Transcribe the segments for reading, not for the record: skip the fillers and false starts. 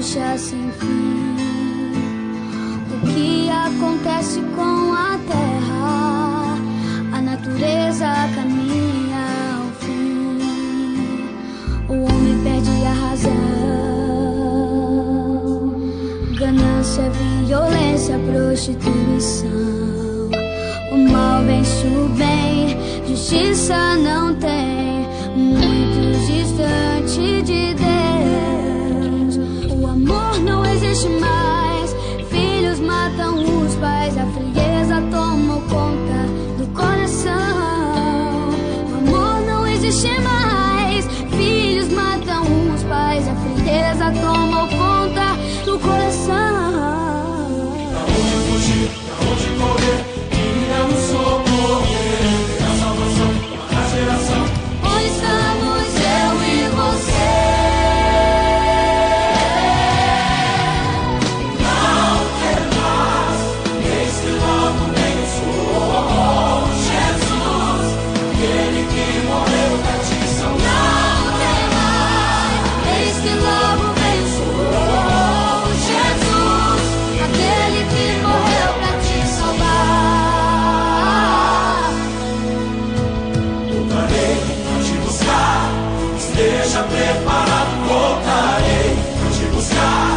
marcha sem fim. O que acontece com a terra? A natureza caminha ao fim. O homem perde a razão. Ganância, violência, prostituição. O mal vence o bem, justiça não tem. Muito distante de Deus, o amor não existe mais. Filhos matam os pais, a frieza tomou conta do coração. O amor não existe mais. Filhos matam os pais, a frieza tomou conta do coração. Pra onde fugir, pra onde correr, iremos socorrer a salvação para a geração. Onde estamos eu e você? Não temas, eis que logo vem o Senhor Jesus, aquele que morreu pra te salvar. Não temas, eis que logo vem o Senhor Jesus, aquele que morreu pra te salvar. Voltarei pra te buscar, esteja preparado. Voltarei pra te buscar,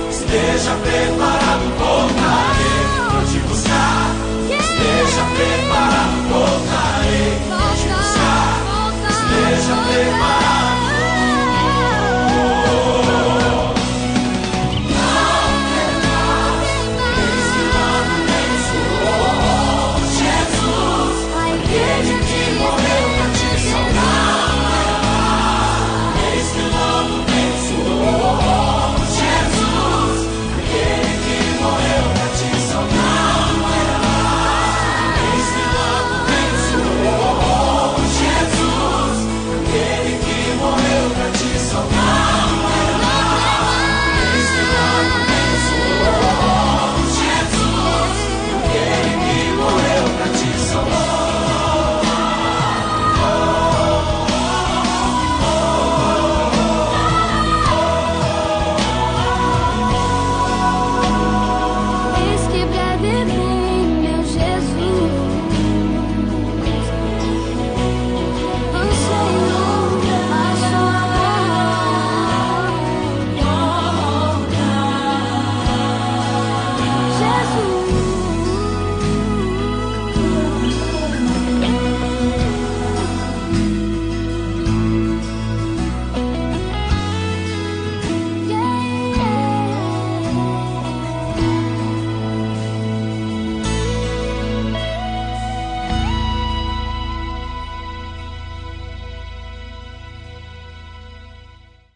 esteja preparado. Voltarei pra te buscar, esteja preparado. Voltarei pra te buscar, esteja preparado. Eis que logo vem o Senhor Jesus, aquele que morreu pra te salvar. Eis que logo vem o Senhor Jesus, aquele que morreu pra te salvar. Eis que logo vem o Senhor Jesus, aquele que morreu pra te salvar. Eis que logo vem o Senhor Jesus, aquele que morreu pra te salvar. Eis que breve vem, meu Jesus. Anseio a sua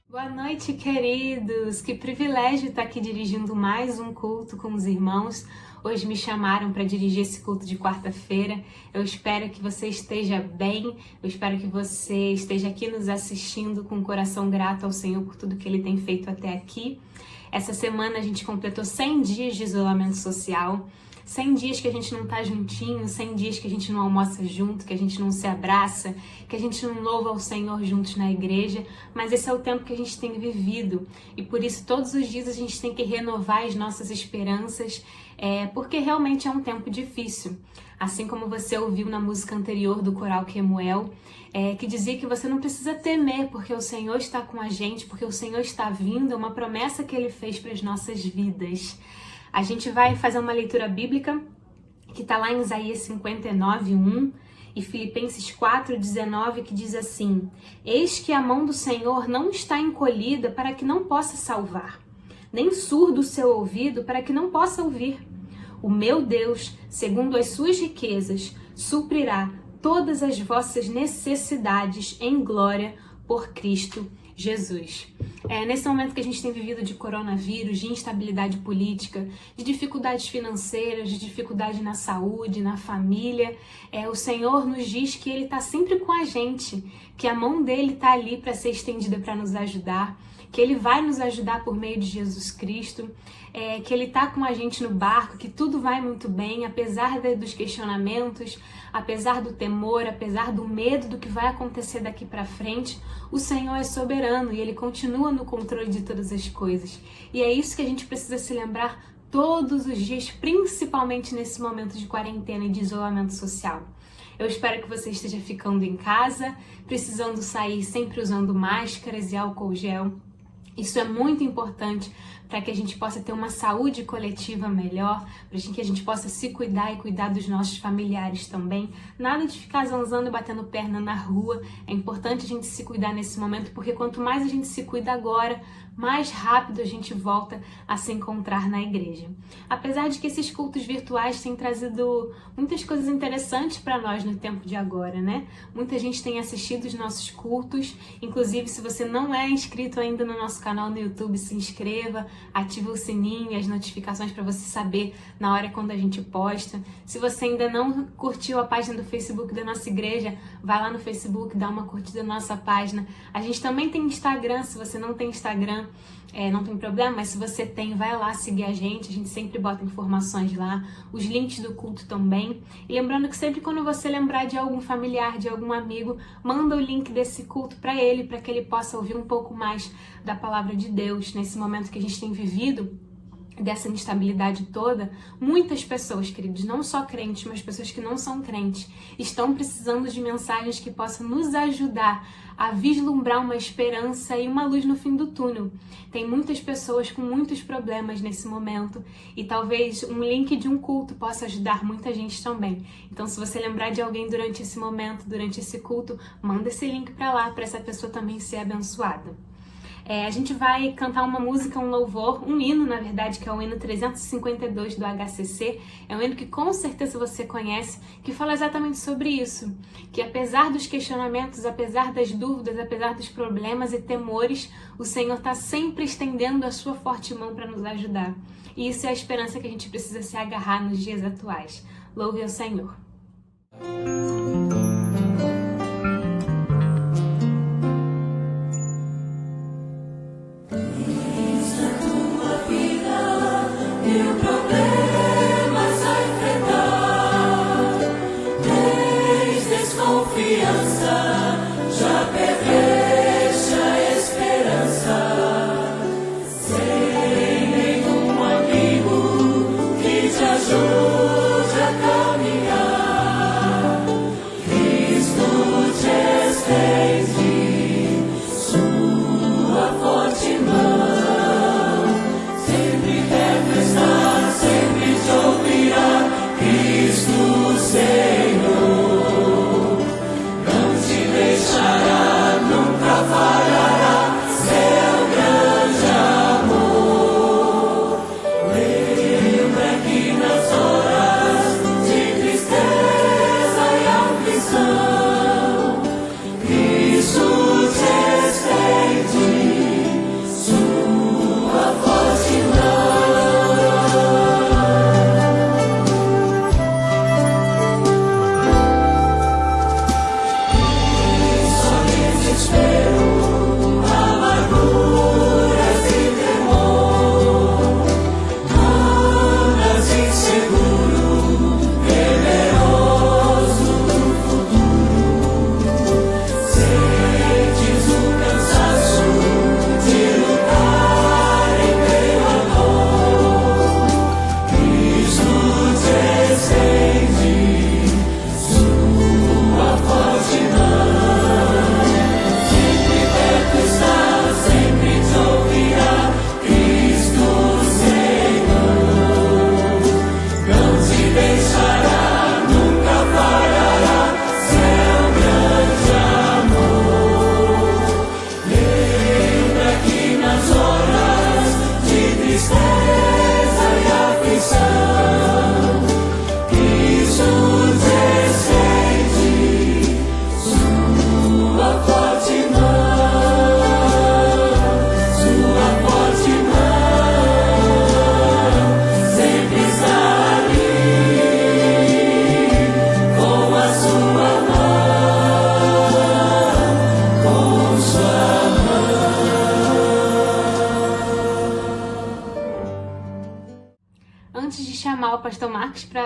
Boa noite, queridos! Que privilégio estar aqui dirigindo mais um culto com os irmãos. Hoje me chamaram para dirigir esse culto de quarta-feira. Eu espero que você esteja bem, eu espero que você esteja aqui nos assistindo com o coração grato ao Senhor por tudo que Ele tem feito até aqui. Essa semana a gente completou 100 dias de isolamento social. 100 dias que a gente não tá juntinho, 100 dias que a gente não almoça junto, que a gente não se abraça, que a gente não louva ao Senhor juntos na igreja, mas esse é o tempo que a gente tem vivido e por isso todos os dias a gente tem que renovar as nossas esperanças, porque realmente é um tempo difícil. Assim como você ouviu na música anterior do coral Kemuel, que dizia que você não precisa temer, porque o Senhor está com a gente, porque o Senhor está vindo, é uma promessa que Ele fez para as nossas vidas. A gente vai fazer uma leitura bíblica que está lá em Isaías 59:1 e Filipenses 4:19, que diz assim: Eis que a mão do Senhor não está encolhida para que não possa salvar, nem surdo o seu ouvido para que não possa ouvir. O meu Deus, segundo as suas riquezas, suprirá todas as vossas necessidades em glória por Cristo Jesus. Nesse momento que a gente tem vivido de coronavírus, de instabilidade política, de dificuldades financeiras, de dificuldade na saúde, na família, o Senhor nos diz que Ele está sempre com a gente, que a mão dele está ali para ser estendida para nos ajudar, que Ele vai nos ajudar por meio de Jesus Cristo, que Ele está com a gente no barco, que tudo vai muito bem, apesar dos questionamentos, apesar do temor, apesar do medo do que vai acontecer daqui para frente. O Senhor é soberano e Ele continua no controle de todas as coisas. E é isso que a gente precisa se lembrar todos os dias, principalmente nesse momento de quarentena e de isolamento social. Eu espero que você esteja ficando em casa, precisando sair sempre usando máscaras e álcool gel. Isso é muito importante para que a gente possa ter uma saúde coletiva melhor, para que a gente possa se cuidar e cuidar dos nossos familiares também. Nada de ficar zanzando e batendo perna na rua. É importante a gente se cuidar nesse momento, porque quanto mais a gente se cuida agora, mais rápido a gente volta a se encontrar na igreja. Apesar de que esses cultos virtuais têm trazido muitas coisas interessantes para nós no tempo de agora, né? Muita gente tem assistido os nossos cultos, inclusive se você não é inscrito ainda no nosso canal no YouTube, se inscreva, ative o sininho e as notificações para você saber na hora quando a gente posta. Se você ainda não curtiu a página do Facebook da nossa igreja, vai lá no Facebook, dá uma curtida na nossa página. A gente também tem Instagram, se você não tem Instagram, não tem problema, mas se você tem, vai lá seguir a gente sempre bota informações lá, os links do culto também. E lembrando que sempre quando você lembrar de algum familiar, de algum amigo, manda o link desse culto para ele, para que ele possa ouvir um pouco mais da palavra de Deus. Nesse momento que a gente tem vivido, dessa instabilidade toda, muitas pessoas, queridos, não só crentes, mas pessoas que não são crentes, estão precisando de mensagens que possam nos ajudar a vislumbrar uma esperança e uma luz no fim do túnel. Tem muitas pessoas com muitos problemas nesse momento e talvez um link de um culto possa ajudar muita gente também. Então, se você lembrar de alguém durante esse momento, durante esse culto, manda esse link para lá, para essa pessoa também ser abençoada. A gente vai cantar uma música, um louvor, um hino, na verdade, que é o hino 352 do HCC. É um hino que com certeza você conhece, que fala exatamente sobre isso. Que apesar dos questionamentos, apesar das dúvidas, apesar dos problemas e temores, o Senhor está sempre estendendo a sua forte mão para nos ajudar. E isso é a esperança que a gente precisa se agarrar nos dias atuais. Louve ao Senhor. Ajude a caminhar.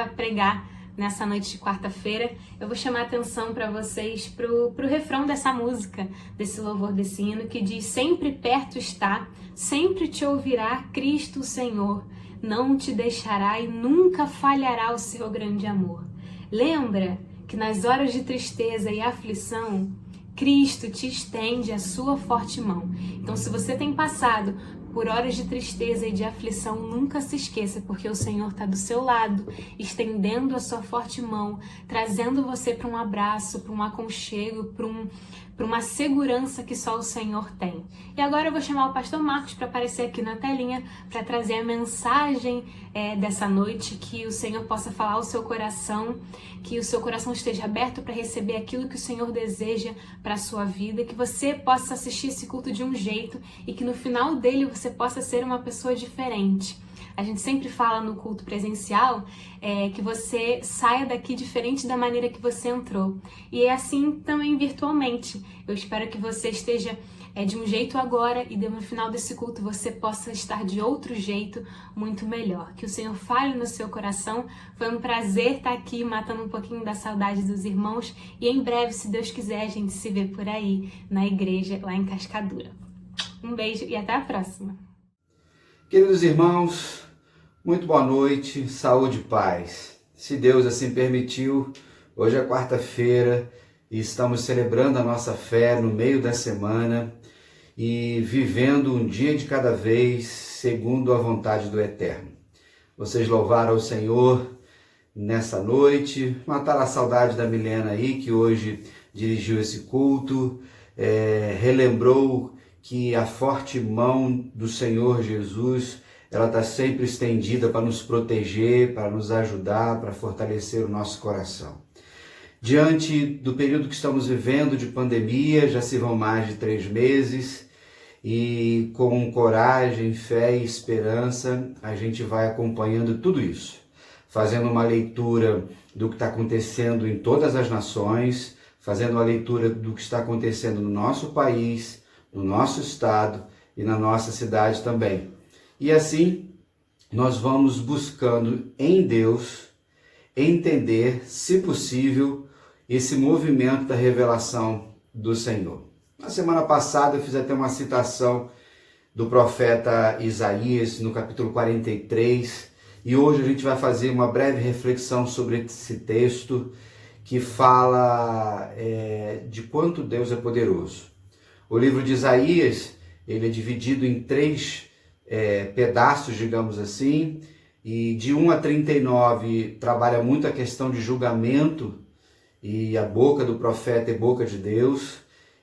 para pregar nessa noite de quarta-feira, eu vou chamar a atenção para vocês pro refrão dessa música, desse louvor, desse hino, que diz: sempre perto está, sempre te ouvirá Cristo o Senhor, não te deixará e nunca falhará o seu grande amor. Lembra que nas horas de tristeza e aflição, Cristo te estende a sua forte mão. Então, se você tem passado por horas de tristeza e de aflição, nunca se esqueça, porque o Senhor está do seu lado, estendendo a sua forte mão, trazendo você para um abraço, para um aconchego, para uma segurança que só o Senhor tem. E agora eu vou chamar o pastor Marcos para aparecer aqui na telinha, para trazer a mensagem dessa noite, que o Senhor possa falar ao seu coração, que o seu coração esteja aberto para receber aquilo que o Senhor deseja para a sua vida, que você possa assistir esse culto de um jeito e que no final dele você possa ser uma pessoa diferente. A gente sempre fala no culto presencial que você saia daqui diferente da maneira que você entrou. E é assim também virtualmente. Eu espero que você esteja de um jeito agora e no final desse culto você possa estar de outro jeito muito melhor. Que o Senhor fale no seu coração. Foi um prazer estar aqui matando um pouquinho da saudade dos irmãos. E em breve, se Deus quiser, a gente se vê por aí na igreja lá em Cascadura. Um beijo e até a próxima. Queridos irmãos, muito boa noite, saúde e paz. Se Deus assim permitiu, hoje é quarta-feira e estamos celebrando a nossa fé no meio da semana e vivendo um dia de cada vez segundo a vontade do Eterno. Vocês louvaram o Senhor nessa noite, mataram a saudade da Milena aí, que hoje dirigiu esse culto, relembrou que a forte mão do Senhor Jesus, ela está sempre estendida para nos proteger, para nos ajudar, para fortalecer o nosso coração. Diante do período que estamos vivendo de pandemia, já se vão mais de 3 meses, e com coragem, fé e esperança, a gente vai acompanhando tudo isso, fazendo uma leitura do que está acontecendo em todas as nações, fazendo uma leitura do que está acontecendo no nosso país, no nosso estado e na nossa cidade também. E assim, nós vamos buscando em Deus entender, se possível, esse movimento da revelação do Senhor. Na semana passada eu fiz até uma citação do profeta Isaías, no capítulo 43, e hoje a gente vai fazer uma breve reflexão sobre esse texto que fala de quanto Deus é poderoso. O livro de Isaías, ele é dividido em 3 pedaços, digamos assim, e de 1 a 39 trabalha muito a questão de julgamento, e a boca do profeta é boca de Deus,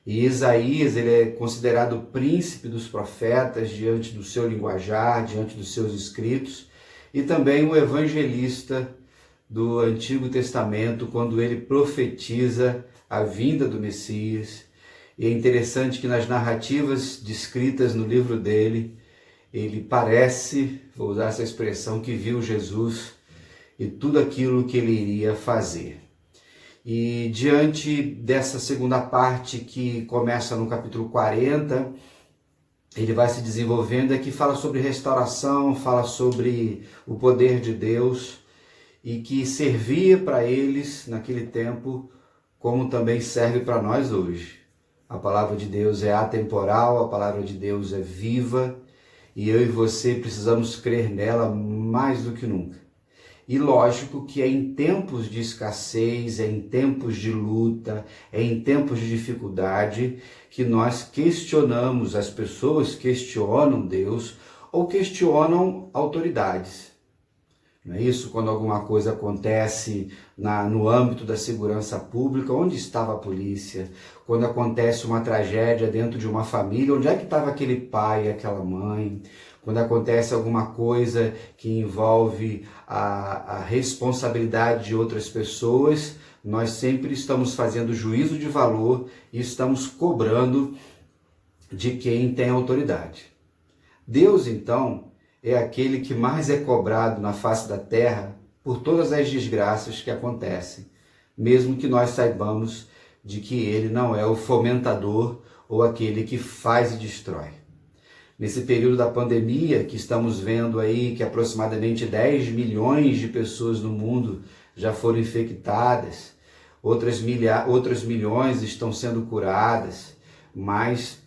e Isaías, ele é considerado o príncipe dos profetas diante do seu linguajar, diante dos seus escritos, e também o evangelista do Antigo Testamento, quando ele profetiza a vinda do Messias. E é interessante que nas narrativas descritas no livro dele, ele parece, vou usar essa expressão, que viu Jesus e tudo aquilo que ele iria fazer. E diante dessa segunda parte que começa no capítulo 40, ele vai se desenvolvendo aqui, fala sobre restauração, fala sobre o poder de Deus e que servia para eles naquele tempo como também serve para nós hoje. A palavra de Deus é atemporal, a palavra de Deus é viva e eu e você precisamos crer nela mais do que nunca. E lógico que é em tempos de escassez, é em tempos de luta, é em tempos de dificuldade que nós questionamos, as pessoas questionam Deus ou questionam autoridades. Não é isso? Quando alguma coisa acontece no âmbito da segurança pública, onde estava a polícia? Quando acontece uma tragédia dentro de uma família, onde é que estava aquele pai e aquela mãe? Quando acontece alguma coisa que envolve a responsabilidade de outras pessoas, nós sempre estamos fazendo juízo de valor e estamos cobrando de quem tem autoridade. Deus, então, é aquele que mais é cobrado na face da terra por todas as desgraças que acontecem, mesmo que nós saibamos de que ele não é o fomentador ou aquele que faz e destrói. Nesse período da pandemia, que estamos vendo aí que aproximadamente 10 milhões de pessoas no mundo já foram infectadas, outras milhões estão sendo curadas, mas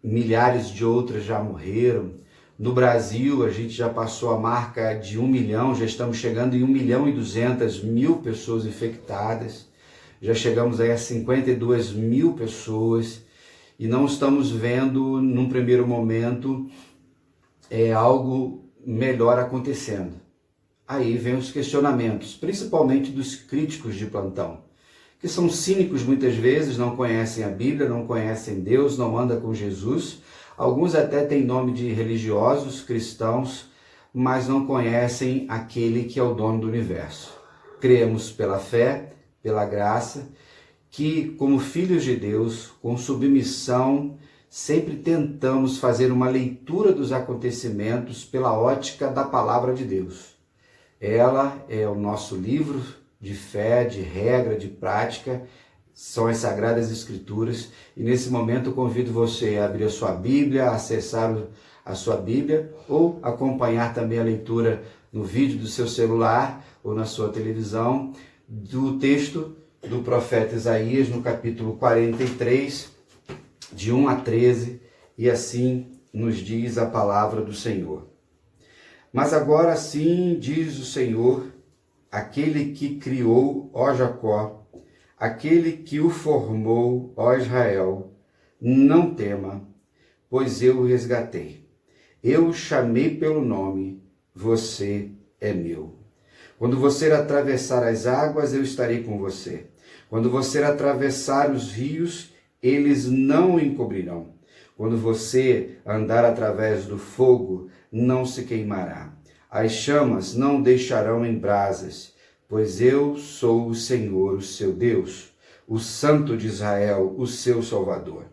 milhares de outras já morreram. No Brasil, a gente já passou a marca de 1 milhão, já estamos chegando em 1.200.000 pessoas infectadas, já chegamos aí a 52 mil pessoas e não estamos vendo, num primeiro momento, algo melhor acontecendo. Aí vem os questionamentos, principalmente dos críticos de plantão, que são cínicos muitas vezes, não conhecem a Bíblia, não conhecem Deus, não andam com Jesus. Alguns até têm nome de religiosos, cristãos, mas não conhecem aquele que é o dono do universo. Cremos pela fé, pela graça, que como filhos de Deus, com submissão, sempre tentamos fazer uma leitura dos acontecimentos pela ótica da palavra de Deus. Ela é o nosso livro de fé, de regra, de prática, são as Sagradas Escrituras. E nesse momento eu convido você a abrir a sua Bíblia, a acessar a sua Bíblia ou acompanhar também a leitura no vídeo do seu celular ou na sua televisão do texto do profeta Isaías no capítulo 43, de 1 a 13, e assim nos diz a palavra do Senhor. Mas agora sim diz o Senhor, aquele que criou, ó Jacó, aquele que o formou, ó Israel, não tema, pois eu o resgatei. Eu o chamei pelo nome, você é meu. Quando você atravessar as águas, eu estarei com você. Quando você atravessar os rios, eles não o encobrirão. Quando você andar através do fogo, não se queimará. As chamas não deixarão em brasas, pois eu sou o Senhor, o seu Deus, o Santo de Israel, o seu Salvador.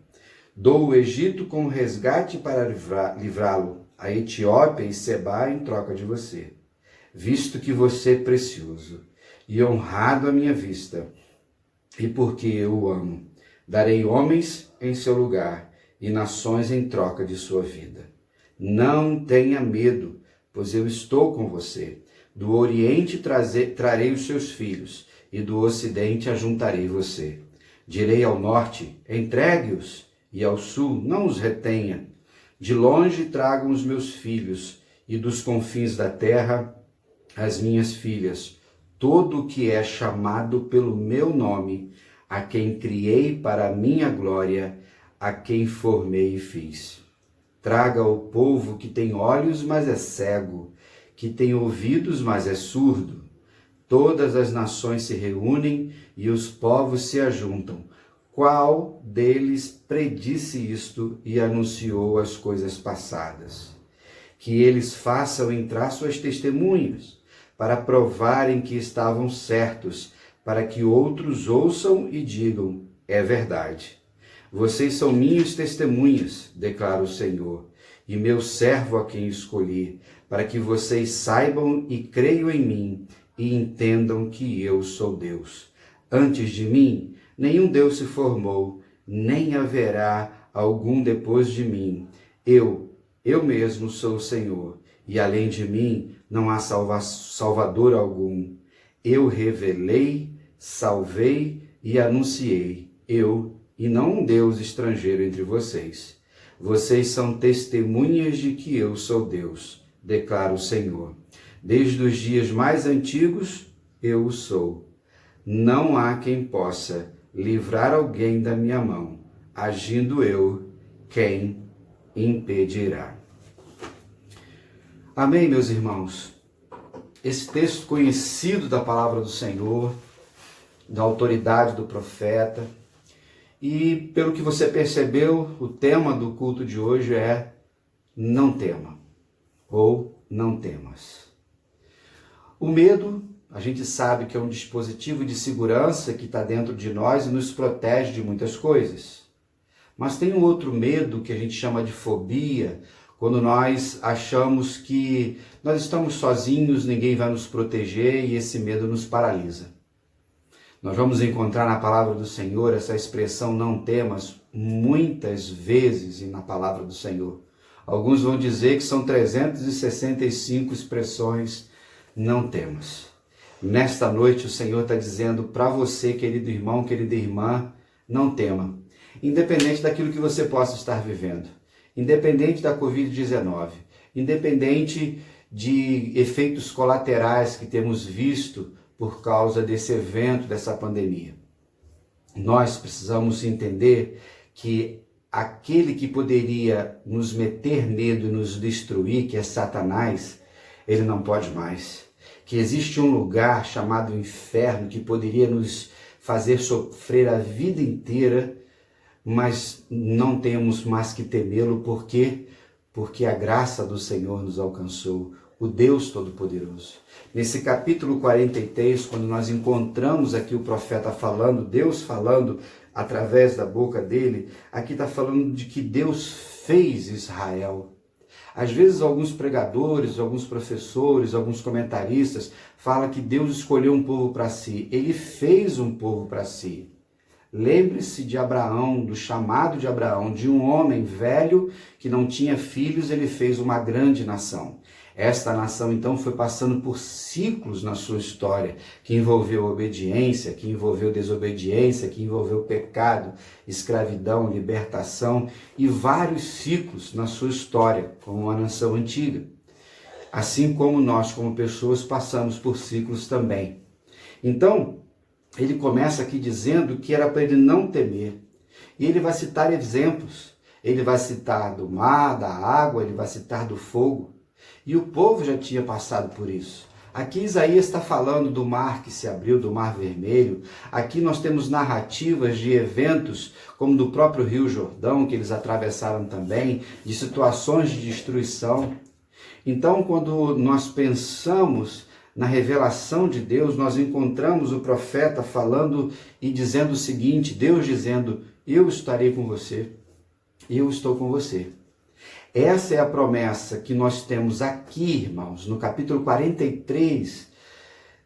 Dou o Egito como resgate para livrá-lo, a Etiópia e Sebá em troca de você, visto que você é precioso e honrado à minha vista, e porque eu o amo, darei homens em seu lugar e nações em troca de sua vida. Não tenha medo, pois eu estou com você. Do Oriente trarei os seus filhos, e do Ocidente ajuntarei você. Direi ao Norte, entregue-os, e ao Sul, não os retenha. De longe tragam os meus filhos, e dos confins da terra, as minhas filhas, todo o que é chamado pelo meu nome, a quem criei para a minha glória, a quem formei e fiz. Traga o povo que tem olhos, mas é cego, que tem ouvidos, mas é surdo. Todas as nações se reúnem e os povos se ajuntam. Qual deles predisse isto e anunciou as coisas passadas? Que eles façam entrar suas testemunhas, para provarem que estavam certos, para que outros ouçam e digam, é verdade. Vocês são minhas testemunhas, declara o Senhor, e meu servo a quem escolhi, para que vocês saibam e creiam em mim e entendam que eu sou Deus. Antes de mim, nenhum Deus se formou, nem haverá algum depois de mim. Eu mesmo sou o Senhor, e além de mim não há salvador algum. Eu revelei, salvei e anunciei, eu e não um Deus estrangeiro entre vocês. Vocês são testemunhas de que eu sou Deus, declara o Senhor. Desde os dias mais antigos, eu o sou. Não há quem possa livrar alguém da minha mão. Agindo eu, quem impedirá? Amém, meus irmãos? Esse texto conhecido da palavra do Senhor, da autoridade do profeta, e pelo que você percebeu, o tema do culto de hoje é não tema, ou não temas. O medo, a gente sabe que é um dispositivo de segurança que está dentro de nós e nos protege de muitas coisas. Mas tem um outro medo que a gente chama de fobia, quando nós achamos que nós estamos sozinhos, ninguém vai nos proteger e esse medo nos paralisa. Nós vamos encontrar na palavra do Senhor essa expressão não temas muitas vezes na palavra do Senhor. Alguns vão dizer que são 365 expressões não temas. Nesta noite o Senhor está dizendo para você, querido irmão, querida irmã, não tema. Independente daquilo que você possa estar vivendo, independente da Covid-19, independente de efeitos colaterais que temos visto por causa desse evento, dessa pandemia. Nós precisamos entender que aquele que poderia nos meter medo e nos destruir, que é Satanás, ele não pode mais. Que existe um lugar chamado inferno que poderia nos fazer sofrer a vida inteira, mas não temos mais que temê-lo. Por quê? Porque a graça do Senhor nos alcançou, o Deus Todo-Poderoso. Nesse capítulo 43, quando nós encontramos aqui o profeta falando, Deus falando através da boca dele, aqui está falando de que Deus fez Israel. Às vezes alguns pregadores, alguns professores, alguns comentaristas falam que Deus escolheu um povo para si. Ele fez um povo para si. Lembre-se de Abraão, do chamado de Abraão, de um homem velho que não tinha filhos, ele fez uma grande nação. Esta nação então foi passando por ciclos na sua história, que envolveu obediência, que envolveu desobediência, que envolveu pecado, escravidão, libertação e vários ciclos na sua história, como uma nação antiga. Assim como nós, como pessoas, passamos por ciclos também. Então, ele começa aqui dizendo que era para ele não temer. E ele vai citar exemplos. Ele vai citar do mar, da água, ele vai citar do fogo. E o povo já tinha passado por isso. Aqui Isaías está falando do mar que se abriu, do Mar Vermelho. Aqui nós temos narrativas de eventos, como do próprio Rio Jordão, que eles atravessaram também, de situações de destruição. Então, quando nós pensamos na revelação de Deus, nós encontramos o profeta falando e dizendo o seguinte, Deus dizendo, eu estarei com você, eu estou com você. Essa é a promessa que nós temos aqui, irmãos, no capítulo 43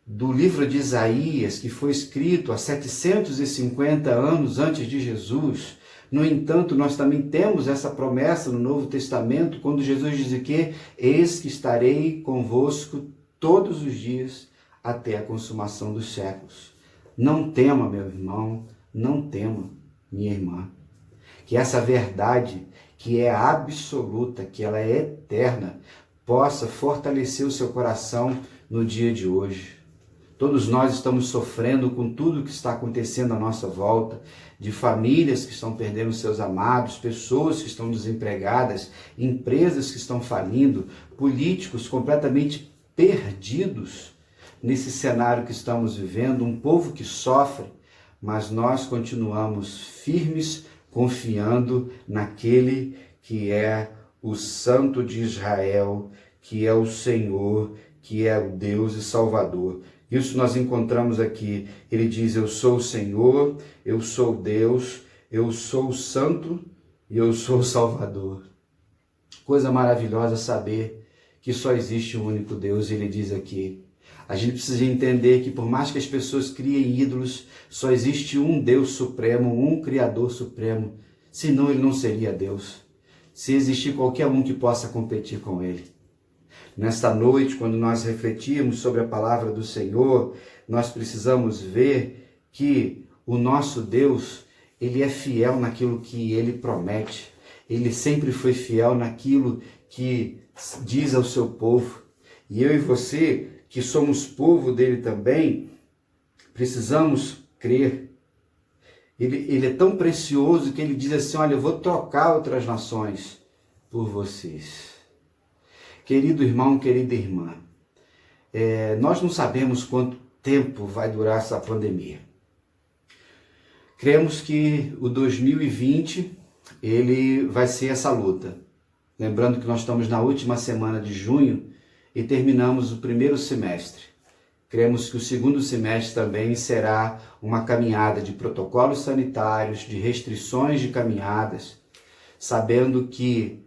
do livro de Isaías, que foi escrito há 750 anos antes de Jesus. No entanto, nós também temos essa promessa no Novo Testamento, quando Jesus diz que eis que estarei convosco todos os dias até a consumação dos séculos. Não tema, meu irmão, não tema, minha irmã, que essa verdade que é absoluta, que ela é eterna, possa fortalecer o seu coração no dia de hoje. Todos nós estamos sofrendo com tudo que está acontecendo à nossa volta, de famílias que estão perdendo seus amados, pessoas que estão desempregadas, empresas que estão falindo, políticos completamente perdidos nesse cenário que estamos vivendo, um povo que sofre, mas nós continuamos firmes, confiando naquele que é o Santo de Israel, que é o Senhor, que é o Deus e Salvador. Isso nós encontramos aqui. Ele diz, eu sou o Senhor, eu sou Deus, eu sou o Santo e eu sou o Salvador. Coisa maravilhosa saber que só existe um único Deus, ele diz aqui. A gente precisa entender que por mais que as pessoas criem ídolos, só existe um Deus supremo, um Criador supremo, senão ele não seria Deus. Se existir qualquer um que possa competir com ele. Nesta noite, quando nós refletimos sobre a palavra do Senhor, nós precisamos ver que o nosso Deus, ele é fiel naquilo que ele promete. Ele sempre foi fiel naquilo que diz ao seu povo. E eu e você, que somos povo dele também, precisamos crer. Ele é tão precioso que ele diz assim, olha, eu vou trocar outras nações por vocês. Querido irmão, querida irmã, nós não sabemos quanto tempo vai durar essa pandemia. Cremos que o 2020 ele vai ser essa luta. Lembrando que nós estamos na última semana de junho e terminamos o primeiro semestre. Cremos que o segundo semestre também será uma caminhada de protocolos sanitários, de restrições de caminhadas, sabendo que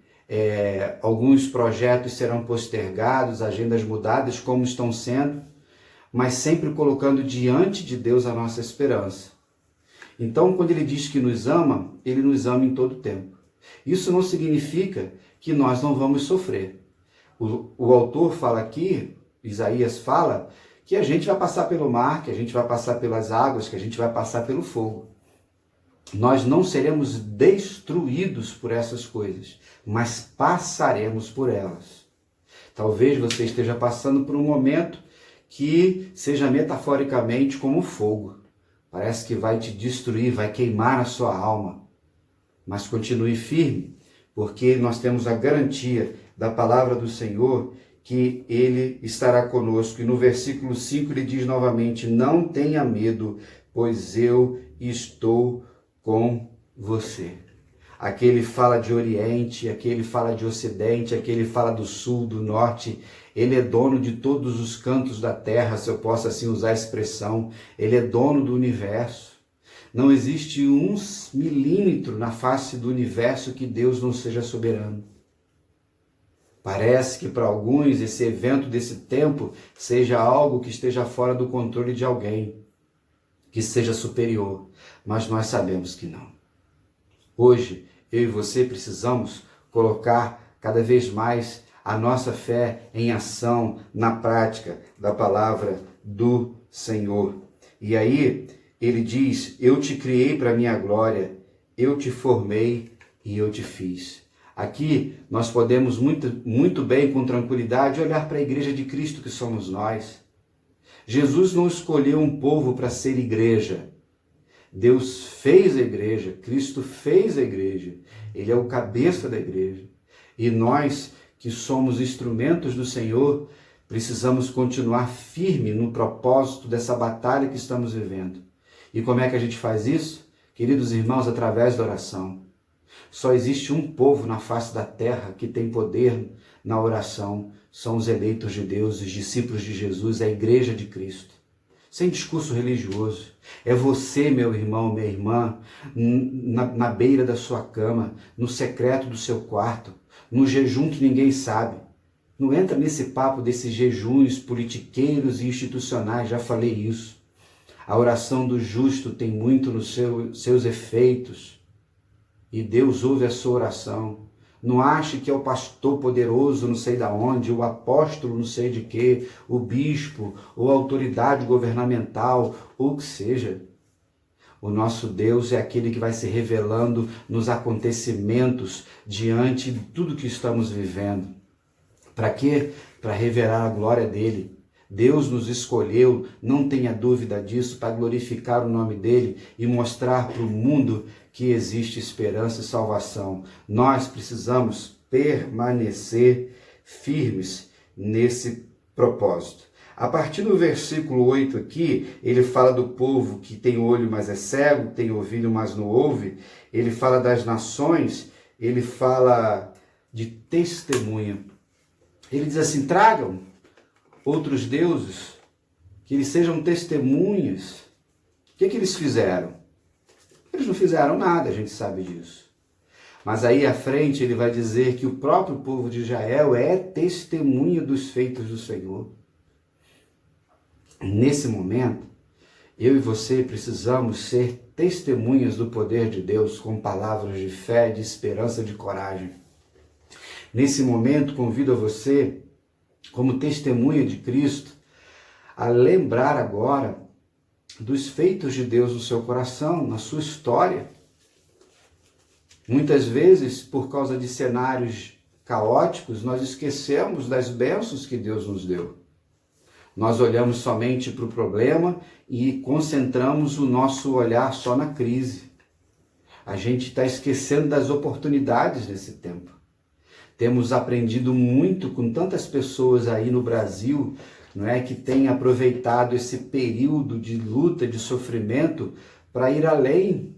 alguns projetos serão postergados, agendas mudadas, como estão sendo, mas sempre colocando diante de Deus a nossa esperança. Então, quando ele diz que nos ama, ele nos ama em todo tempo. Isso não significa que nós não vamos sofrer. O autor fala aqui, Isaías fala, que a gente vai passar pelo mar, que a gente vai passar pelas águas, que a gente vai passar pelo fogo. Nós não seremos destruídos por essas coisas, mas passaremos por elas. Talvez você esteja passando por um momento que seja metaforicamente como fogo. Parece que vai te destruir, vai queimar a sua alma. Mas continue firme, porque nós temos a garantia da palavra do Senhor que Ele estará conosco. E no versículo 5 ele diz novamente: não tenha medo, pois eu estou com você. Aqui ele fala de Oriente, aqui ele fala de Ocidente, aqui ele fala do Sul, do Norte. Ele é dono de todos os cantos da terra, se eu posso assim usar a expressão. Ele é dono do universo. Não existe um milímetro na face do universo que Deus não seja soberano. Parece que para alguns esse evento desse tempo seja algo que esteja fora do controle de alguém, que seja superior, mas nós sabemos que não. Hoje, eu e você precisamos colocar cada vez mais a nossa fé em ação, na prática da palavra do Senhor. E aí, ele diz: eu te criei para a minha glória, eu te formei e eu te fiz. Aqui nós podemos muito bem, com tranquilidade, olhar para a igreja de Cristo que somos nós. Jesus não escolheu um povo para ser igreja. Deus fez a igreja, Cristo fez a igreja. Ele é o cabeça da igreja. E nós, que somos instrumentos do Senhor, precisamos continuar firme no propósito dessa batalha que estamos vivendo. E como é que a gente faz isso? Queridos irmãos, através da oração. Só existe um povo na face da terra que tem poder na oração. São os eleitos de Deus, os discípulos de Jesus, a igreja de Cristo. Sem discurso religioso. É você, meu irmão, minha irmã, na beira da sua cama, no secreto do seu quarto, no jejum que ninguém sabe. Não entra nesse papo desses jejuns politiqueiros e institucionais, já falei isso. A oração do justo tem muito nos seus efeitos. E Deus ouve a sua oração. Não ache que é o pastor poderoso não sei da onde, o apóstolo não sei de quê, o bispo, ou a autoridade governamental, ou o que seja. O nosso Deus é aquele que vai se revelando nos acontecimentos diante de tudo que estamos vivendo. Para quê? Para revelar a glória dele. Deus nos escolheu, não tenha dúvida disso, para glorificar o nome dele e mostrar para o mundo que existe esperança e salvação. Nós precisamos permanecer firmes nesse propósito. A partir do versículo 8 aqui, ele fala do povo que tem olho, mas é cego, tem ouvido, mas não ouve. Ele fala das nações, ele fala de testemunha. Ele diz assim: tragam outros deuses, que eles sejam testemunhas. O que eles fizeram? Eles não fizeram nada, a gente sabe disso. Mas aí à frente ele vai dizer que o próprio povo de Israel é testemunha dos feitos do Senhor. Nesse momento, eu e você precisamos ser testemunhas do poder de Deus com palavras de fé, de esperança, de coragem. Nesse momento, convido a você, como testemunha de Cristo, a lembrar agora dos feitos de Deus no seu coração, na sua história. Muitas vezes, por causa de cenários caóticos, nós esquecemos das bênçãos que Deus nos deu. Nós olhamos somente para o problema e concentramos o nosso olhar só na crise. A gente está esquecendo das oportunidades nesse tempo. Temos aprendido muito com tantas pessoas aí no Brasil, não é, que têm aproveitado esse período de luta, de sofrimento, para ir além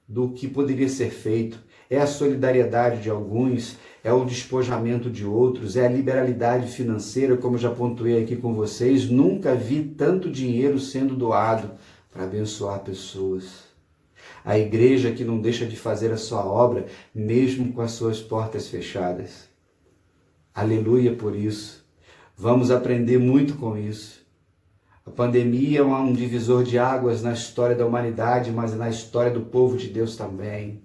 do que poderia ser feito. É a solidariedade de alguns, é o despojamento de outros, é a liberalidade financeira, como já pontuei aqui com vocês. Nunca vi tanto dinheiro sendo doado para abençoar pessoas. A igreja que não deixa de fazer a sua obra, mesmo com as suas portas fechadas. Aleluia por isso. Vamos aprender muito com isso. A pandemia é um divisor de águas na história da humanidade, mas na história do povo de Deus também.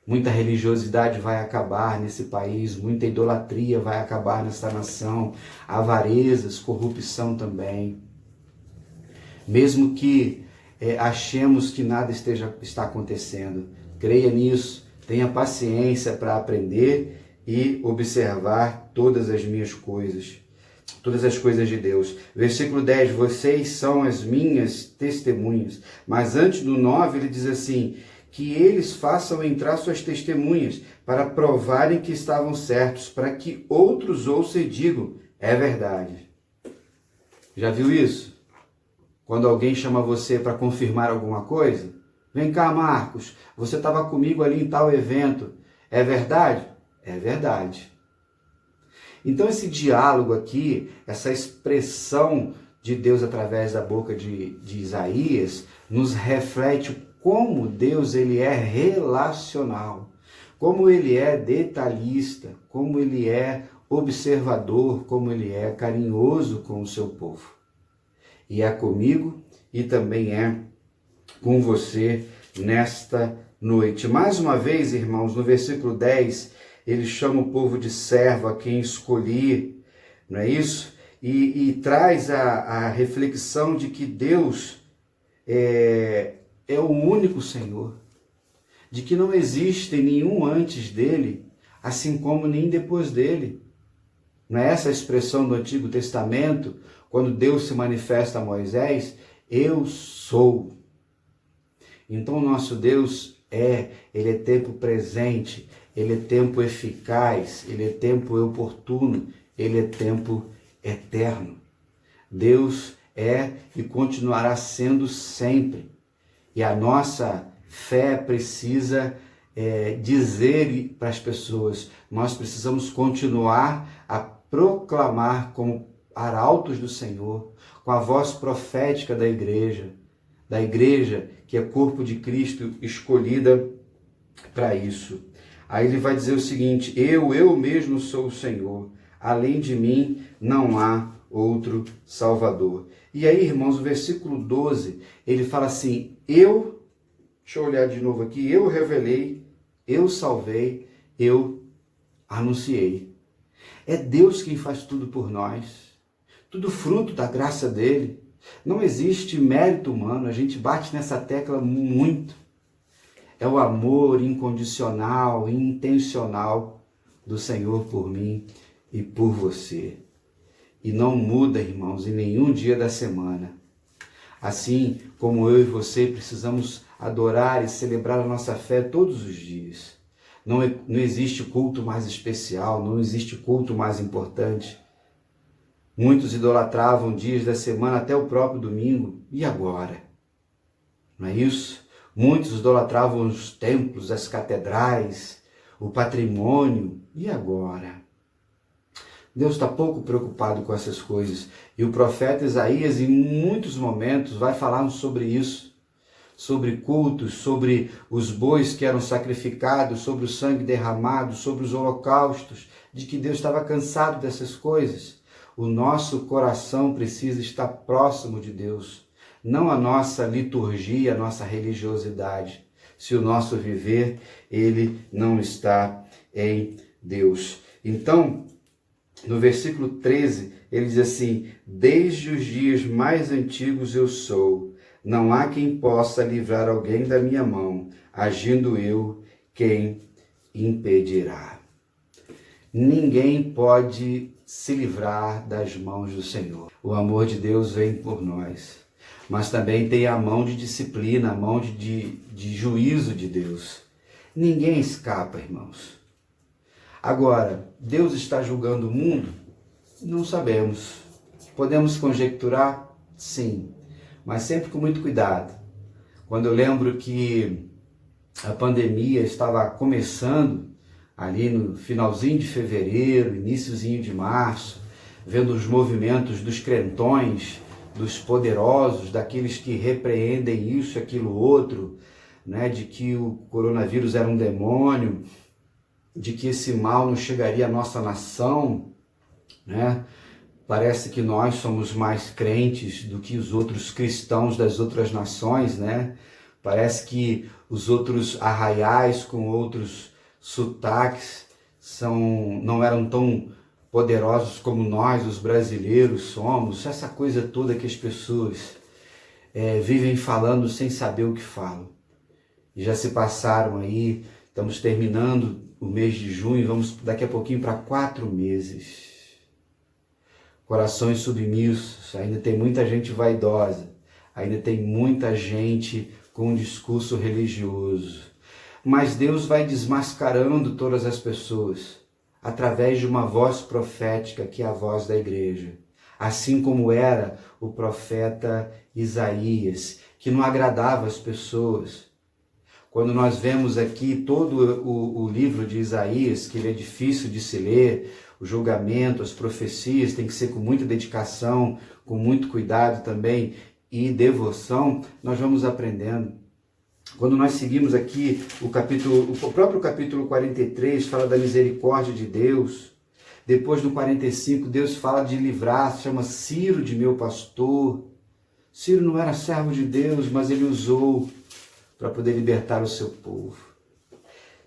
Muita religiosidade vai acabar nesse país, muita idolatria vai acabar nesta nação, avarezas, corrupção também. Mesmo que achemos que nada está acontecendo, creia nisso, tenha paciência para aprender e observar todas as minhas coisas, todas as coisas de Deus. Versículo 10, vocês são as minhas testemunhas. Mas antes do 9 ele diz assim, que eles façam entrar suas testemunhas para provarem que estavam certos, para que outros ouçam e digam, é verdade. Já viu isso? Quando alguém chama você para confirmar alguma coisa, vem cá, Marcos, você estava comigo ali em tal evento, é verdade? É verdade. Então esse diálogo aqui, essa expressão de Deus através da boca de Isaías, nos reflete como Deus ele é relacional, como ele é detalhista, como ele é observador, como ele é carinhoso com o seu povo. E é comigo e também é com você nesta noite. Mais uma vez, irmãos, no versículo 10, ele chama o povo de servo, a quem escolhi, não é isso? E traz a reflexão de que Deus é o único Senhor, de que não existe nenhum antes dele, assim como nem depois dele. Não é essa a expressão do Antigo Testamento, quando Deus se manifesta a Moisés, eu sou. Então o nosso Deus ele é tempo presente, ele é tempo eficaz, ele é tempo oportuno, ele é tempo eterno. Deus é e continuará sendo sempre. E a nossa fé precisa dizer para as pessoas, nós precisamos continuar a proclamar como arautos do Senhor, com a voz profética da igreja que é corpo de Cristo, escolhida para isso. Aí ele vai dizer o seguinte, eu mesmo sou o Senhor, além de mim não há outro Salvador. E aí, irmãos, o versículo 12, ele fala assim, deixa eu olhar de novo aqui, eu revelei, eu salvei, eu anunciei. É Deus quem faz tudo por nós, tudo fruto da graça dele. Não existe mérito humano, a gente bate nessa tecla muito. É o amor incondicional e intencional do Senhor por mim e por você. E não muda, irmãos, em nenhum dia da semana. Assim como eu e você precisamos adorar e celebrar a nossa fé todos os dias. Não existe culto mais especial, não existe culto mais importante. Muitos idolatravam dias da semana até o próprio domingo. E agora? Não é isso? Muitos idolatravam os templos, as catedrais, o patrimônio. E agora? Deus está pouco preocupado com essas coisas. E o profeta Isaías, em muitos momentos, vai falar sobre isso. Sobre cultos, sobre os bois que eram sacrificados, sobre o sangue derramado, sobre os holocaustos, de que Deus estava cansado dessas coisas. O nosso coração precisa estar próximo de Deus, não a nossa liturgia, a nossa religiosidade. Se o nosso viver, ele não está em Deus. Então, no versículo 13, ele diz assim, desde os dias mais antigos eu sou, não há quem possa livrar alguém da minha mão, agindo eu, quem impedirá. Ninguém pode se livrar das mãos do Senhor. O amor de Deus vem por nós, mas também tem a mão de disciplina, a mão de juízo de Deus. Ninguém escapa, irmãos. Agora, Deus está julgando o mundo? Não sabemos. Podemos conjecturar? Sim, mas sempre com muito cuidado. Quando eu lembro que a pandemia estava começando, ali no finalzinho de fevereiro, iniciozinho de março, vendo os movimentos dos crentões, dos poderosos, daqueles que repreendem isso, aquilo, outro, né, de que o coronavírus era um demônio, de que esse mal não chegaria à nossa nação, né? Parece que nós somos mais crentes do que os outros cristãos das outras nações, né? Parece que os outros arraiais com outros sotaques não eram tão poderosos como nós, os brasileiros, somos. Essa coisa toda que as pessoas vivem falando sem saber o que falam. E já se passaram aí, estamos terminando o mês de junho, vamos daqui a pouquinho para 4 meses. Corações submissos, ainda tem muita gente vaidosa, ainda tem muita gente com um discurso religioso. Mas Deus vai desmascarando todas as pessoas através de uma voz profética, que é a voz da igreja. Assim como era o profeta Isaías, que não agradava as pessoas. Quando nós vemos aqui todo o livro de Isaías, que ele é difícil de se ler, o julgamento, as profecias, tem que ser com muita dedicação, com muito cuidado também e devoção, nós vamos aprendendo. Quando nós seguimos aqui o próprio capítulo 43 fala da misericórdia de Deus. Depois no 45, Deus fala de livrar, chama Ciro de meu pastor. Ciro não era servo de Deus, mas ele usou para poder libertar o seu povo.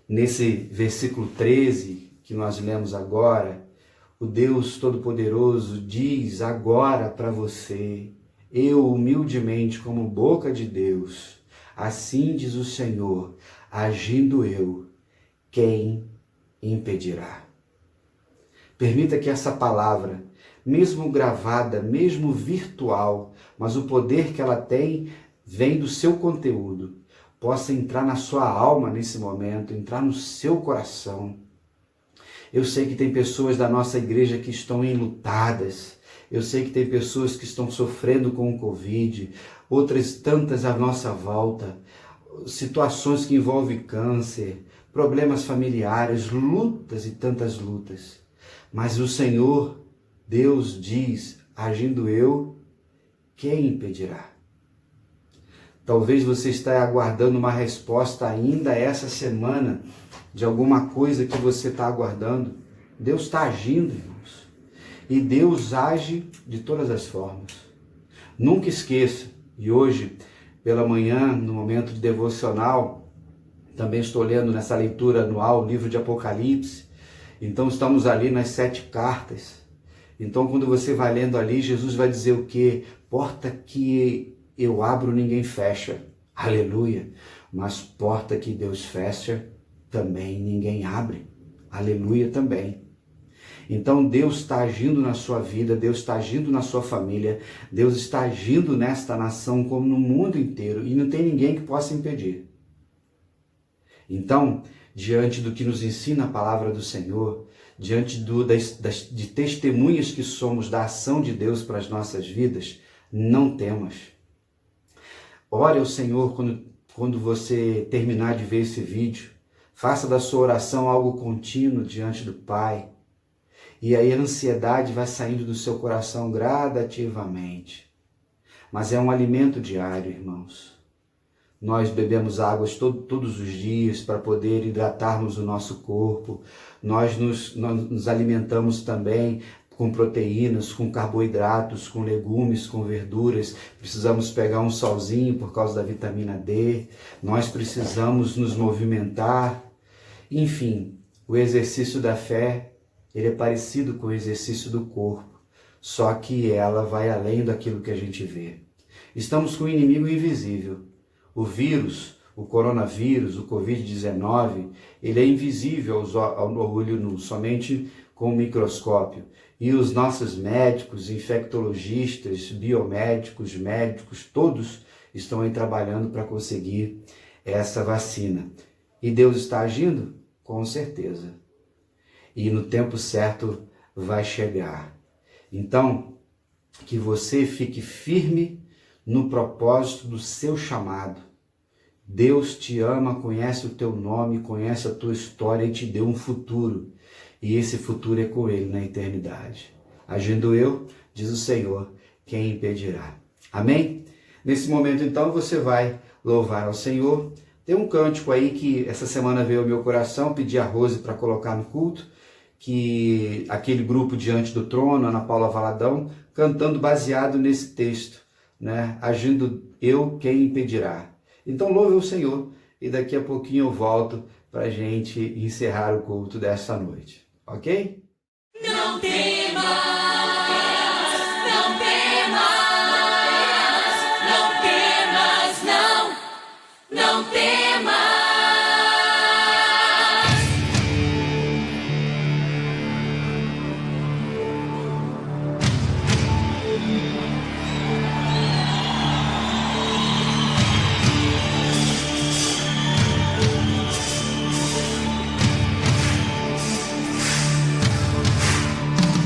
Nesse versículo 13 que nós lemos agora, o Deus Todo-Poderoso diz agora para você: eu humildemente como boca de Deus, assim diz o Senhor, agindo eu, quem impedirá? Permita que essa palavra, mesmo gravada, mesmo virtual, mas o poder que ela tem vem do seu conteúdo, possa entrar na sua alma nesse momento, entrar no seu coração. Eu sei que tem pessoas da nossa igreja que estão enlutadas. Eu sei que tem pessoas que estão sofrendo com o Covid, outras tantas à nossa volta, situações que envolvem câncer, problemas familiares, lutas e tantas lutas. Mas o Senhor, Deus diz, agindo eu, quem impedirá? Talvez você esteja aguardando uma resposta ainda essa semana de alguma coisa que você está aguardando. Deus está agindo, irmãos. E Deus age de todas as formas. Nunca esqueça, e hoje, pela manhã, no momento de devocional, também estou lendo nessa leitura anual o livro de Apocalipse. Então estamos ali nas 7 cartas. Então quando você vai lendo ali, Jesus vai dizer o quê? Porta que eu abro, ninguém fecha. Aleluia. Mas porta que Deus fecha, também ninguém abre. Aleluia também. Então Deus está agindo na sua vida, Deus está agindo na sua família, Deus está agindo nesta nação como no mundo inteiro e não tem ninguém que possa impedir. Então, diante do que nos ensina a palavra do Senhor, diante de testemunhas que somos da ação de Deus para as nossas vidas, não temas. Ore ao Senhor quando você terminar de ver esse vídeo. Faça da sua oração algo contínuo diante do Pai. E aí a ansiedade vai saindo do seu coração gradativamente. Mas é um alimento diário, irmãos. Nós bebemos águas todos os dias para poder hidratarmos o nosso corpo. Nós nos alimentamos também com proteínas, com carboidratos, com legumes, com verduras. Precisamos pegar um solzinho por causa da vitamina D. Nós precisamos nos movimentar. Enfim, o exercício da fé, ele é parecido com o exercício do corpo, só que ela vai além daquilo que a gente vê. Estamos com um inimigo invisível. O vírus, o coronavírus, o Covid-19, ele é invisível ao olho nu, somente com o microscópio. E os nossos médicos, infectologistas, biomédicos, médicos, todos estão aí trabalhando para conseguir essa vacina. E Deus está agindo? Com certeza. E no tempo certo vai chegar. Então, que você fique firme no propósito do seu chamado. Deus te ama, conhece o teu nome, conhece a tua história e te deu um futuro. E esse futuro é com Ele na eternidade. Agindo eu, diz o Senhor, quem impedirá? Amém? Nesse momento, então, você vai louvar ao Senhor. Tem um cântico aí que essa semana veio ao meu coração, pedi a Rose para colocar no culto, que aquele grupo Diante do Trono, Ana Paula Valadão, cantando baseado nesse texto, né? Agindo eu, quem impedirá? Então louve o Senhor e daqui a pouquinho eu volto para a gente encerrar o culto desta noite, ok? Não temas, não temas, não temas, não temas.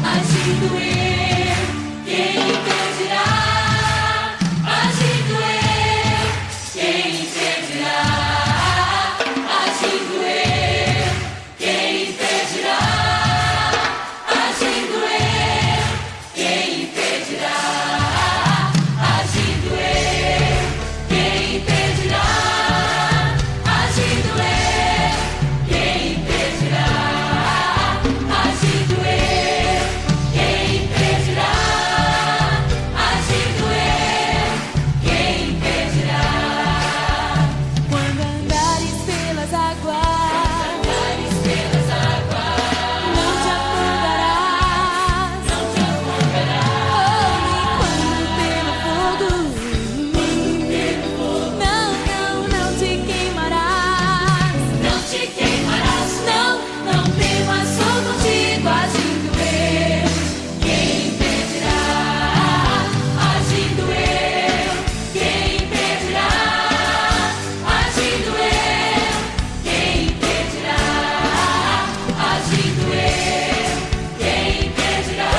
Agindo eu, quem impedirá? Agindo eu, quem impedirá? Agindo eu, quem impedirá? Agindo eu, quem impedirá? Agindo eu, quem impedirá? Agindo eu, quem impedirá? Agindo eu, quem impedirá? Agindo eu, quem impedirá? Quando andares pelas águas, não te afogarás. Oh, e quando pelo fogo, não te queimarás. Não te queimarás, não temas, sou contigo. Agindo eu, quem impedirá? Agindo eu, quem impedirá? Agindo eu, quem impedirá? Agindo eu, quem impedirá?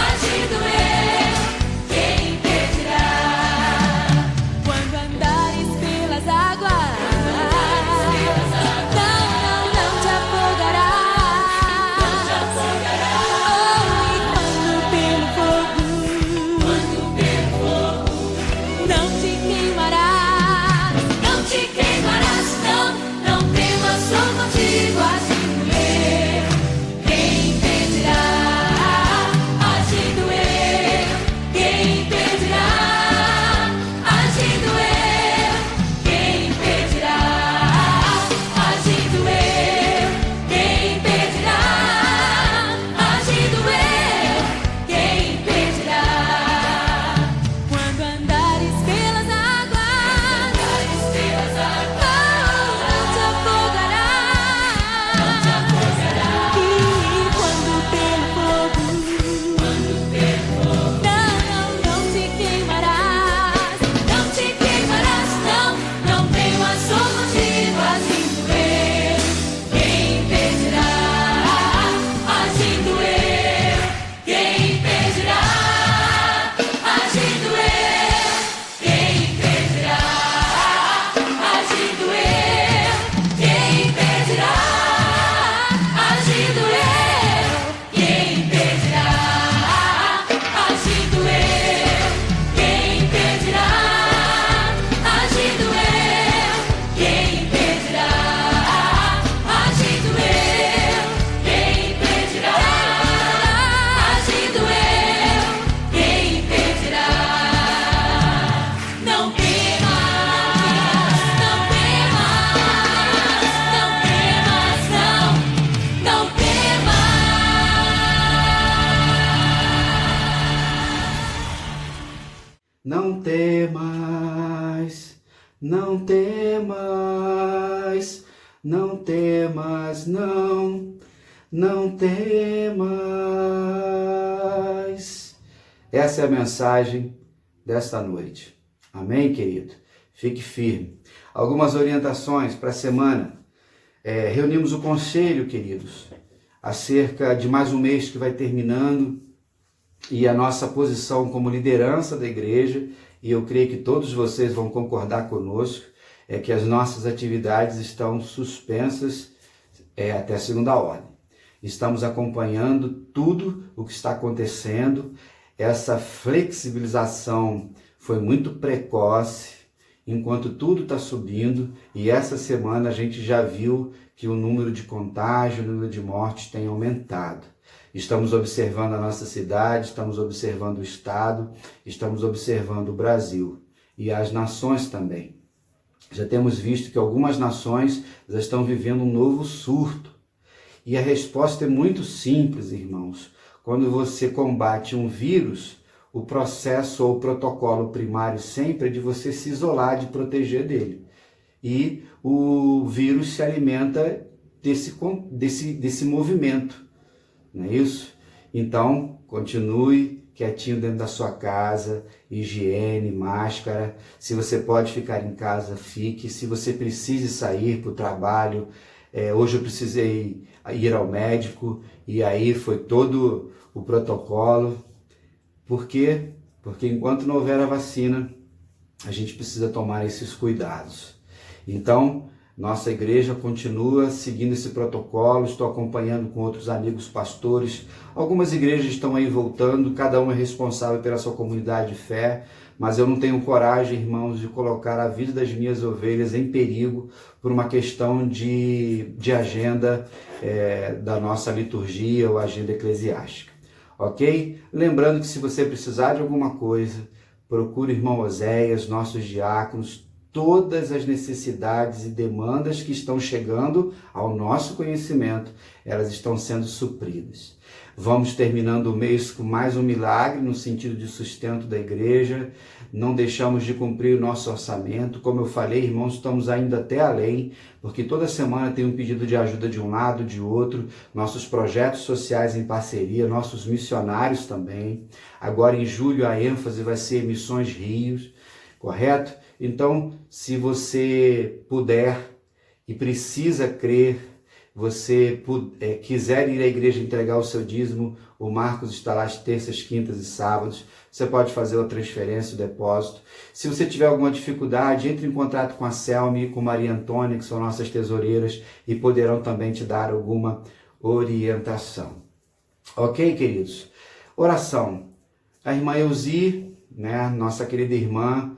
Agindo eu, quem impedirá? Quando andares pelas águas, não te afogarás. Oh, e quando pelo fogo, não te queimarás. Não te queimarás, não temas, sou contigo. Agindo eu, quem impedirá? Agindo eu, quem impedirá? Agindo eu, quem impedirá? Agindo eu, quem impedirá? Agindo eu, quem impedirá? Quando andares pelas águas, não te afogarás. E quando pelo fogo, não te queimarás. Não te queimarás, não temas, sou contigo. Agindo eu, quem impedirá? Agindo eu, quem impedirá? Agindo eu, quem impedirá? Agindo eu, quem impedirá? Agindo eu, quem impedirá? Agindo eu, quem impedirá? Agindo eu, quem impedirá? Agindo eu, quem impedirá? Agindo eu, quem impedirá? Não temas, não temas, não temas, Não temas, não temas, não temas, não temas. Essa é a mensagem desta noite. Amém, querido? Fique firme. Algumas orientações para a semana. Reunimos o conselho, queridos, acerca de mais um mês que vai terminando e a nossa posição como liderança da igreja, e eu creio que todos vocês vão concordar conosco, é que as nossas atividades estão suspensas até segunda ordem. Estamos acompanhando tudo o que está acontecendo. Essa flexibilização foi muito precoce, enquanto tudo está subindo, e essa semana a gente já viu que o número de contágio, o número de mortes tem aumentado. Estamos observando a nossa cidade, estamos observando o estado, estamos observando o Brasil. e as nações também. Já temos visto que algumas nações já estão vivendo um novo surto. E a resposta é muito simples, irmãos. Quando você combate um vírus, o processo ou o protocolo primário sempre é de você se isolar, de proteger dele. E o vírus se alimenta desse movimento, não é isso? Então, continue quietinho dentro da sua casa, higiene, máscara. Se você pode ficar em casa, fique. Se você precisa sair para o trabalho, hoje eu precisei ir ao médico e aí foi todo o protocolo. Por quê? Porque enquanto não houver a vacina, a gente precisa tomar esses cuidados. Então, nossa igreja continua seguindo esse protocolo, estou acompanhando com outros amigos pastores. Algumas igrejas estão aí voltando, cada um é responsável pela sua comunidade de fé, mas eu não tenho coragem, irmãos, de colocar a vida das minhas ovelhas em perigo por uma questão de agenda da nossa liturgia ou agenda eclesiástica. Ok? Lembrando que se você precisar de alguma coisa, procure o irmão Oséias, nossos diáconos. Todas as necessidades e demandas que estão chegando ao nosso conhecimento, elas estão sendo supridas. Vamos terminando o mês com mais um milagre no sentido de sustento da igreja. Não deixamos de cumprir o nosso orçamento. Como eu falei, irmãos, estamos ainda até além, porque toda semana tem um pedido de ajuda de um lado, de outro. Nossos projetos sociais em parceria, nossos missionários também. Agora em julho a ênfase vai ser Missões Rios, correto? Então, se você puder e precisa crer, você quiser ir à igreja entregar o seu dízimo, o Marcos está lá às terças, quintas e sábados. Você pode fazer a transferência, o depósito. Se você tiver alguma dificuldade, entre em contato com a Selmi e com Maria Antônia, que são nossas tesoureiras, e poderão também te dar alguma orientação. Ok, queridos? Oração. A irmã Elzi, nossa querida irmã,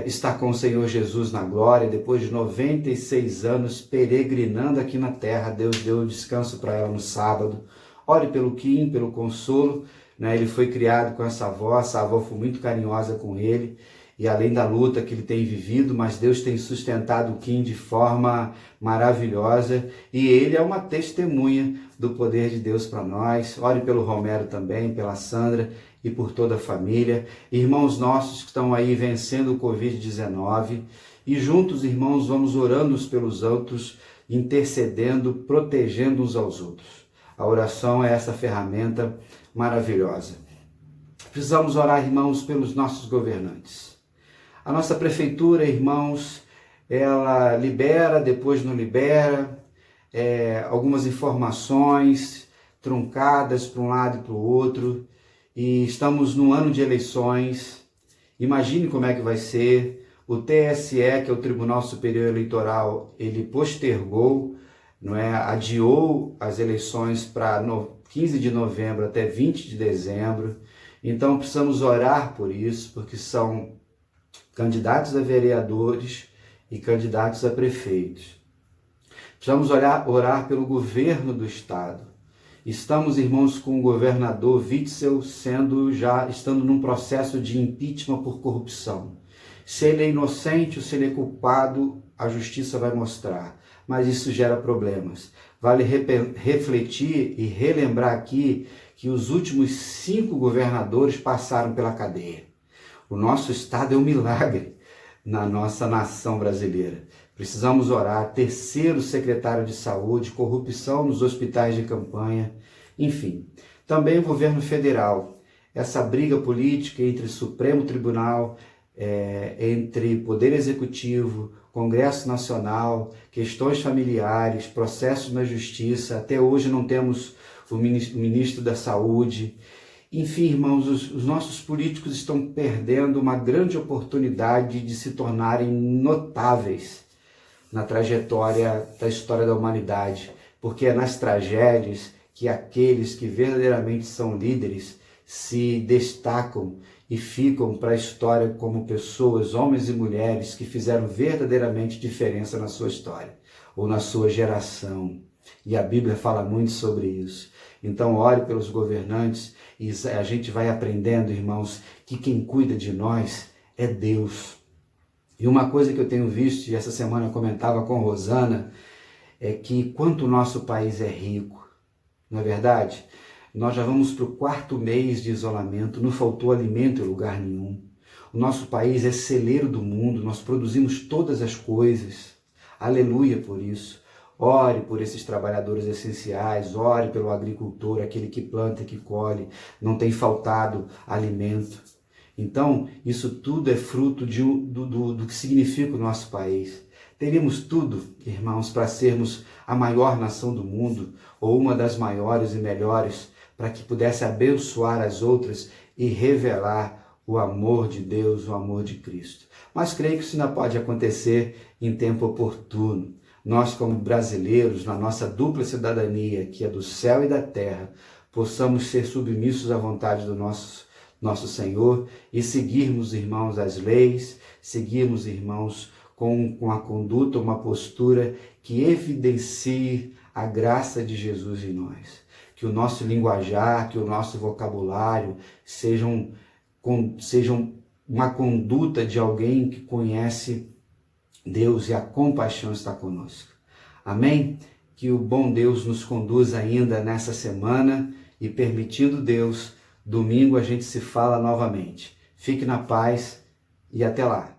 está com o Senhor Jesus na glória, depois de 96 anos peregrinando aqui na terra. Deus deu descanso para ela no sábado. Ore pelo Kim, pelo consolo, ele foi criado com essa avó foi muito carinhosa com ele, e além da luta que ele tem vivido, mas Deus tem sustentado o Kim de forma maravilhosa, e ele é uma testemunha do poder de Deus para nós. Ore pelo Romero também, pela Sandra e por toda a família, irmãos nossos que estão aí vencendo o Covid-19, e juntos, irmãos, vamos orando uns pelos outros, intercedendo, protegendo uns aos outros. A oração é essa ferramenta maravilhosa. Precisamos orar, irmãos, pelos nossos governantes. A nossa prefeitura, irmãos, ela libera, depois não libera, algumas informações truncadas para um lado e para o outro, e estamos no ano de eleições. Imagine como é que vai ser. O TSE, que é o Tribunal Superior Eleitoral, ele postergou, adiou as eleições para 15 de novembro até 20 de dezembro. Então precisamos orar por isso, porque são candidatos a vereadores e candidatos a prefeitos. Precisamos orar pelo governo do estado. Estamos, irmãos, com o governador Witzel estando num processo de impeachment por corrupção. Se ele é inocente ou se ele é culpado, a justiça vai mostrar. Mas isso gera problemas. Vale refletir e relembrar aqui que os últimos 5 governadores passaram pela cadeia. O nosso estado é um milagre na nossa nação brasileira. Precisamos orar. Terceiro secretário de saúde, corrupção nos hospitais de campanha, enfim. Também o governo federal. Essa briga política entre Supremo Tribunal, entre Poder Executivo, Congresso Nacional, questões familiares, processos na Justiça. Até hoje não temos o ministro da Saúde. Enfim, irmãos, os nossos políticos estão perdendo uma grande oportunidade de se tornarem notáveis na trajetória da história da humanidade, porque é nas tragédias que aqueles que verdadeiramente são líderes se destacam e ficam para a história como pessoas, homens e mulheres que fizeram verdadeiramente diferença na sua história ou na sua geração. E a Bíblia fala muito sobre isso. Então ore pelos governantes e a gente vai aprendendo, irmãos, que quem cuida de nós é Deus. E uma coisa que eu tenho visto, e essa semana eu comentava com Rosana, é que quanto o nosso país é rico, não é verdade? Nós já vamos para o 4º mês de isolamento, não faltou alimento em lugar nenhum. O nosso país é celeiro do mundo, nós produzimos todas as coisas. Aleluia por isso. Ore por esses trabalhadores essenciais, ore pelo agricultor, aquele que planta, que colhe, não tem faltado alimento. Então, isso tudo é fruto do que significa o nosso país. Teríamos tudo, irmãos, para sermos a maior nação do mundo, ou uma das maiores e melhores, para que pudesse abençoar as outras e revelar o amor de Deus, o amor de Cristo. Mas creio que isso ainda pode acontecer em tempo oportuno. Nós, como brasileiros, na nossa dupla cidadania, que é do céu e da terra, possamos ser submissos à vontade do nosso Senhor e seguirmos, irmãos, as leis, seguirmos, irmãos, com a conduta, uma postura que evidencie a graça de Jesus em nós. Que o nosso linguajar, que o nosso vocabulário sejam uma conduta de alguém que conhece Deus e a compaixão está conosco. Amém? Que o bom Deus nos conduza ainda nessa semana e, permitindo Deus, domingo a gente se fala novamente. Fique na paz e até lá.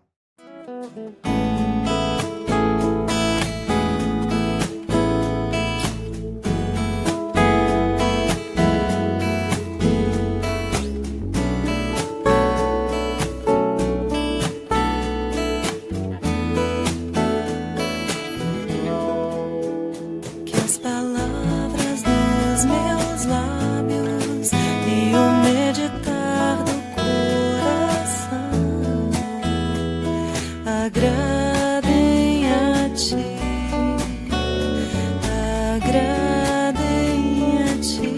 Que as palavras dos meus lábios e o meditar do coração agradem a ti, agradem a ti.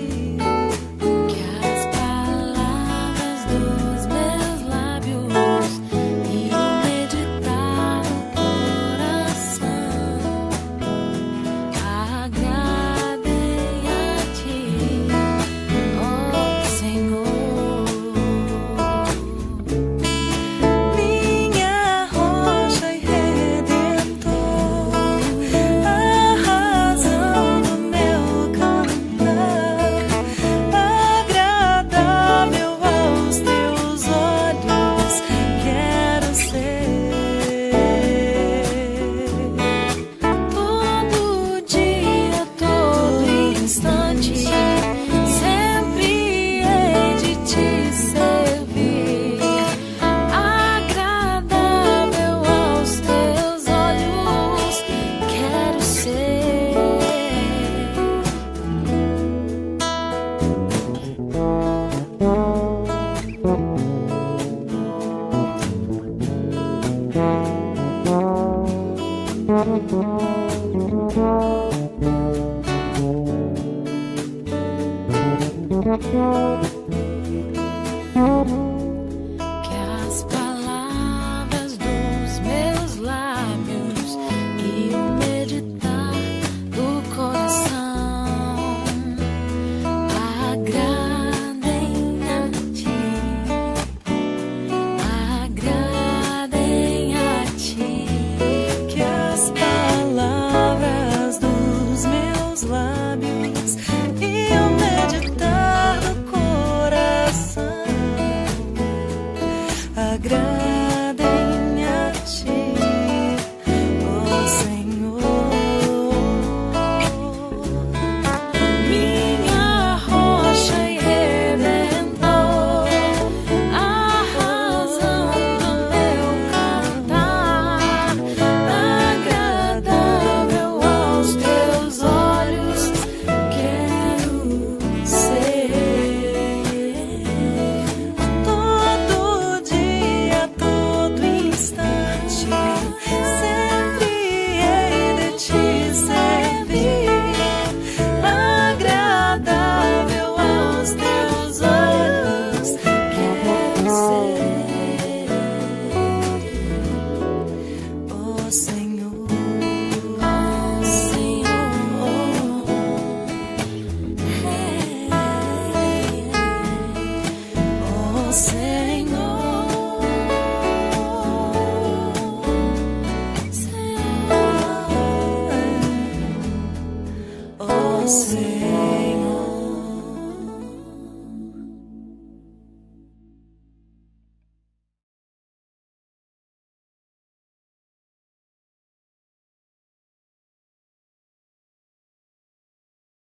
você.